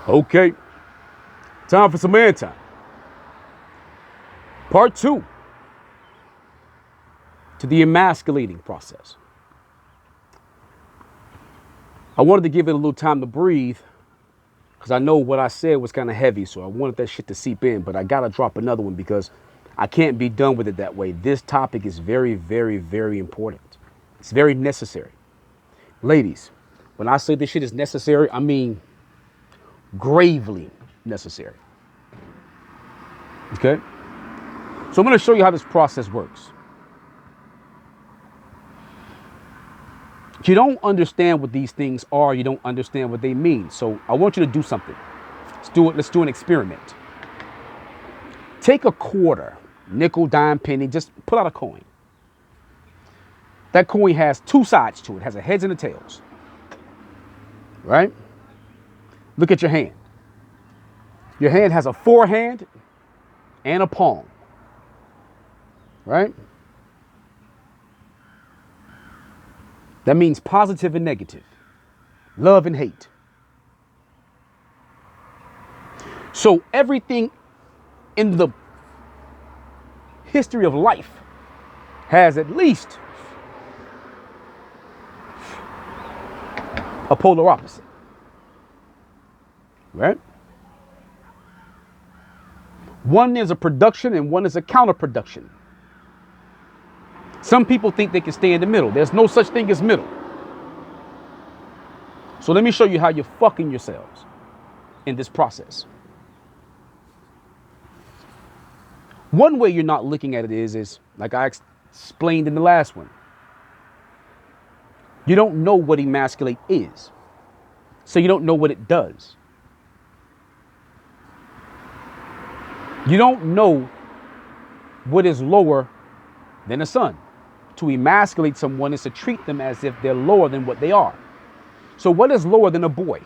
Okay, time for some man time. Part 2 to the emasculating process. I wanted to give it a little time to breathe because I know what I said was kind of heavy, so I wanted that shit to seep in, but I gotta drop another one because I can't be done with it that way. This topic is very, very, very important. It's very necessary. Ladies, when I say this shit is necessary, I mean gravely necessary. Okay? So I'm going to show you how this process works. You don't understand what these things are. You don't understand what they mean. So I want you to do something. Let's do it. Let's do an experiment. Take a quarter, nickel, dime, penny, just pull out a coin. That coin has two sides to it. It has a heads and a tails. Right? Look at your hand. Your hand has a forehand and a palm. Right? That means positive and negative, love and hate. So everything in the history of life has at least a polar opposite. Right? One is a production and one is a counterproduction. Some people think they can stay in the middle. There's no such thing as middle. So let me show you how you're fucking yourselves in this process. One way you're not looking at it is like I explained in the last one. You don't know what emasculate is. So you don't know what it does. You don't know what is lower than a sun. To emasculate someone is to treat them as if they're lower than what they are. So what is lower than a boy?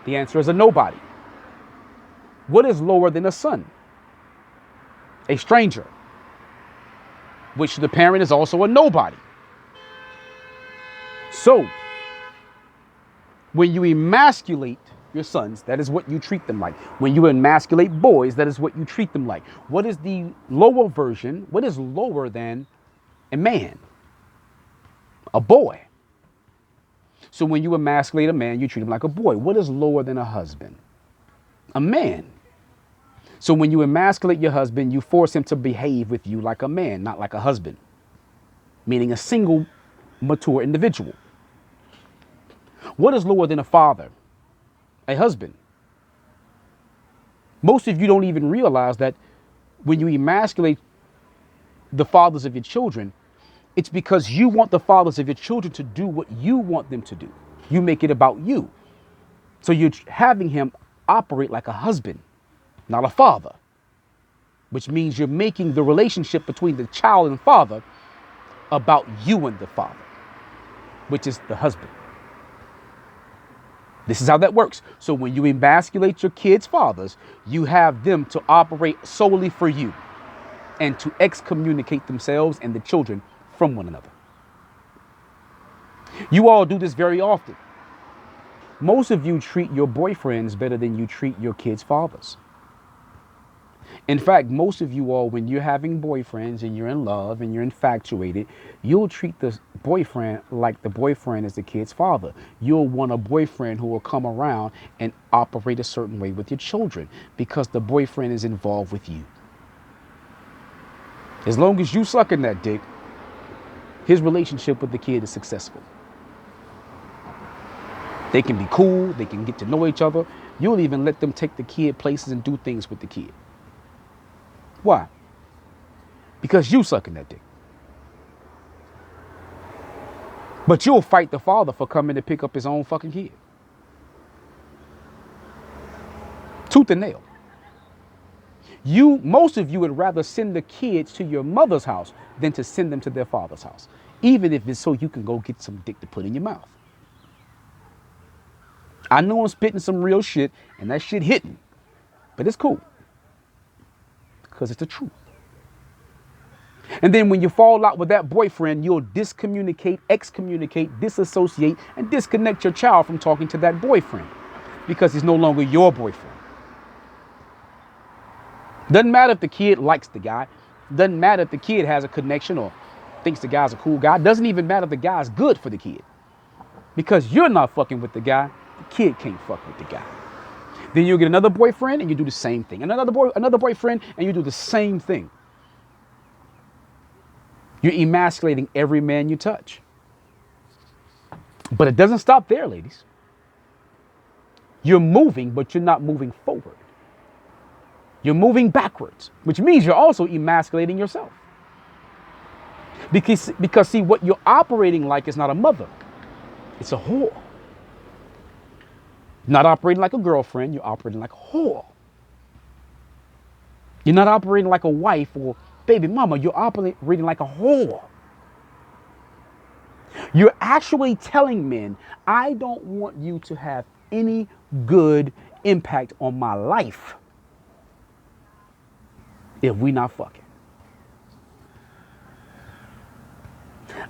The answer is a nobody. What is lower than a son? A stranger, which the parent is also a nobody. So when you emasculate your sons, that is what you treat them like. When you emasculate boys, that is what you treat them like. What is the lower version? What is lower than a man? A boy. So when you emasculate a man, you treat him like a boy. What is lower than a husband? A man. So when you emasculate your husband, you force him to behave with you like a man, not like a husband, meaning a single mature individual. What is lower than a father? A husband. Most of you don't even realize that when you emasculate the fathers of your children, it's because you want the fathers of your children to do what you want them to do. You make it about you. So you're having him operate like a husband, not a father, which means you're making the relationship between the child and father about you and the father, which is the husband. This is how that works. So when you emasculate your kids' fathers, you have them to operate solely for you and to excommunicate themselves and the children from one another. You all do this very often. Most of you treat your boyfriends better than you treat your kids' fathers. In fact, most of you all, when you're having boyfriends and you're in love and you're infatuated, you'll treat the boyfriend like the boyfriend is the kid's father. You'll want a boyfriend who will come around and operate a certain way with your children because the boyfriend is involved with you. As long as you sucking that dick, his relationship with the kid is successful. They can be cool. They can get to know each other. You'll even let them take the kid places and do things with the kid. Why? Because you sucking that dick. But you'll fight the father for coming to pick up his own fucking kid. Tooth and nail. Most of you would rather send the kids to your mother's house than to send them to their father's house, even if it's so you can go get some dick to put in your mouth. I know I'm spitting some real shit and that shit hitting, but it's cool because it's the truth. And then when you fall out with that boyfriend, you'll discommunicate, excommunicate, disassociate, and disconnect your child from talking to that boyfriend. because he's no longer your boyfriend. Doesn't matter if the kid likes the guy. Doesn't matter if the kid has a connection or thinks the guy's a cool guy. Doesn't even matter if the guy's good for the kid. Because you're not fucking with the guy, the kid can't fuck with the guy. Then you get another boyfriend and you do the same thing. Another boyfriend and you do the same thing. You're emasculating every man you touch. But it doesn't stop there, ladies. You're moving, but you're not moving forward. You're moving backwards, which means you're also emasculating yourself. Because see, what you're operating like is not a mother. It's a whore. You're not operating like a girlfriend. You're operating like a whore. You're not operating like a wife or baby mama. You're operating like a whore. You're actually telling men, I don't want you to have any good impact on my life if we not fucking.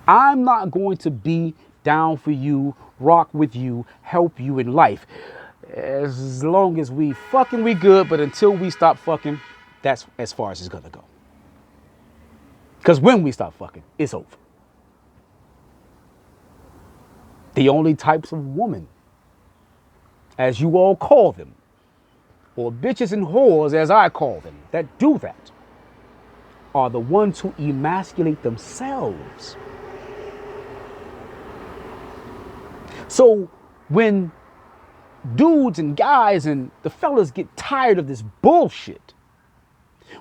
I'm not going to be down for you, rock with you, help you in life. As long as we fucking, we good, but until we stop fucking, that's as far as it's gonna go. Because when we stop fucking, it's over. The only types of women, as you all call them, or bitches and whores as I call them, that do that, are the ones who emasculate themselves. So when dudes and guys and the fellas get tired of this bullshit,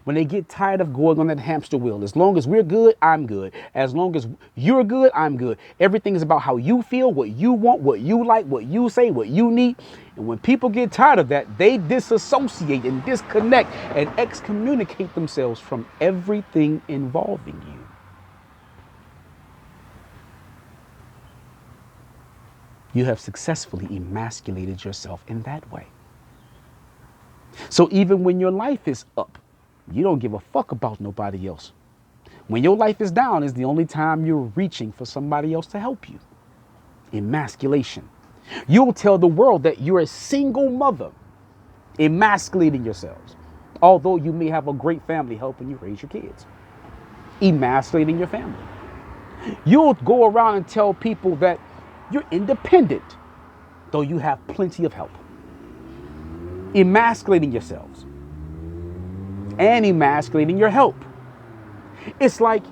when they get tired of going on that hamster wheel, as long as we're good, I'm good. As long as you're good, I'm good. Everything is about how you feel, what you want, what you like, what you say, what you need. And when people get tired of that, they disassociate and disconnect and excommunicate themselves from everything involving you. You have successfully emasculated yourself in that way. So even when your life is up, you don't give a fuck about nobody else. When your life is down is the only time you're reaching for somebody else to help you. Emasculation. You'll tell the world that you're a single mother, emasculating yourselves. Although you may have a great family helping you raise your kids. Emasculating your family. You'll go around and tell people that you're independent, though you have plenty of help. Emasculating yourselves. And emasculating your help. It's like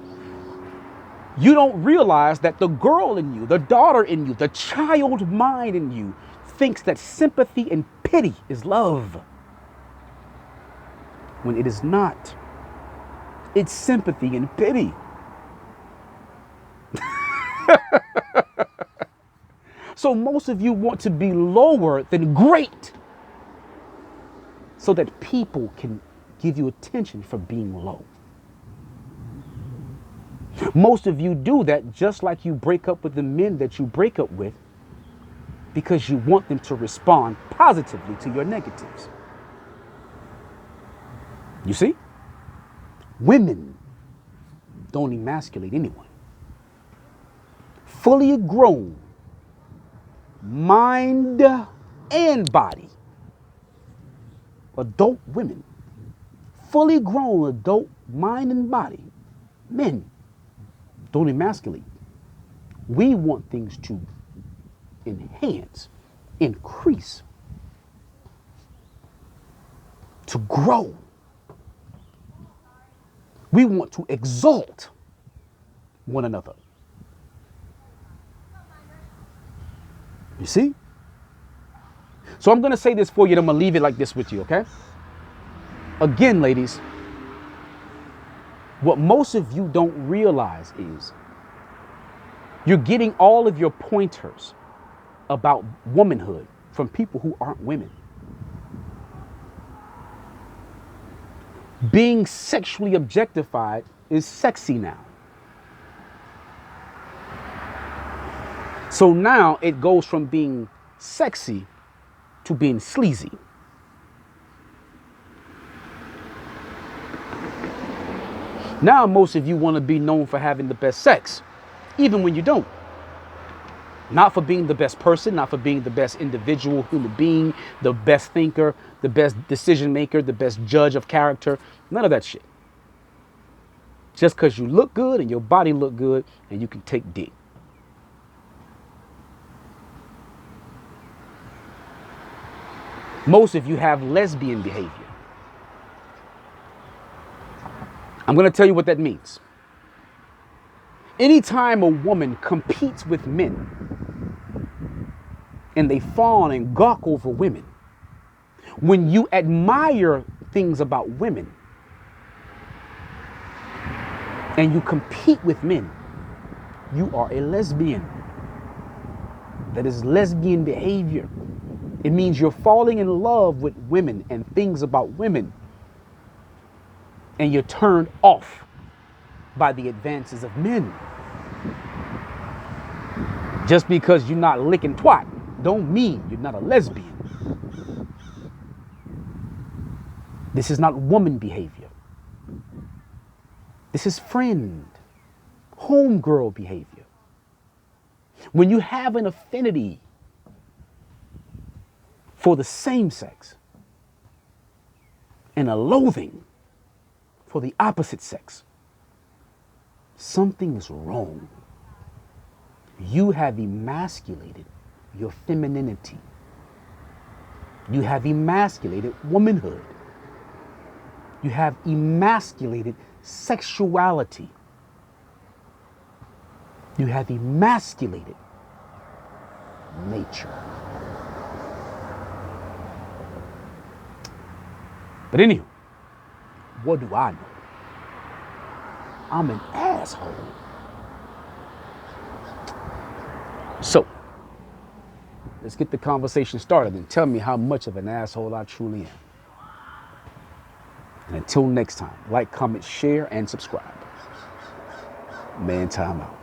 you don't realize that the girl in you, the daughter in you, the child mind in you thinks that sympathy and pity is love. When it is not. It's sympathy and pity. So most of you want to be lower than great so that people can give you attention for being low. Most of you do that just like you break up with the men that you break up with because you want them to respond positively to your negatives. You see? Women don't emasculate anyone. Fully grown, mind and body, adult women, fully grown adult mind and body, men don't emasculate. We want things to enhance, increase, to grow. We want to exalt one another. You see? So I'm going to say this for you, and I'm going to leave it like this with you, okay? Again, ladies, what most of you don't realize is you're getting all of your pointers about womanhood from people who aren't women. Being sexually objectified is sexy now. So now it goes from being sexy to being sleazy. Now most of you want to be known for having the best sex, even when you don't. Not for being the best person, not for being the best individual human being, the best thinker, the best decision maker, the best judge of character. None of that shit. Just because you look good and your body look good and you can take dick. Most of you have lesbian behavior. I'm going to tell you what that means. Anytime a woman competes with men and they fawn and gawk over women, when you admire things about women and you compete with men, you are a lesbian. That is lesbian behavior. It means you're falling in love with women and things about women, and you're turned off by the advances of men. Just because you're not licking twat don't mean you're not a lesbian. This is not woman behavior. This is friend, homegirl behavior. When you have an affinity for the same sex and a loathing for the opposite sex, something is wrong. You have emasculated your femininity. You have emasculated womanhood. You have emasculated sexuality. You have emasculated nature. But anywho, what do I know? I'm an asshole. So, let's get the conversation started and tell me how much of an asshole I truly am. And until next time, like, comment, share, and subscribe. Man, time out.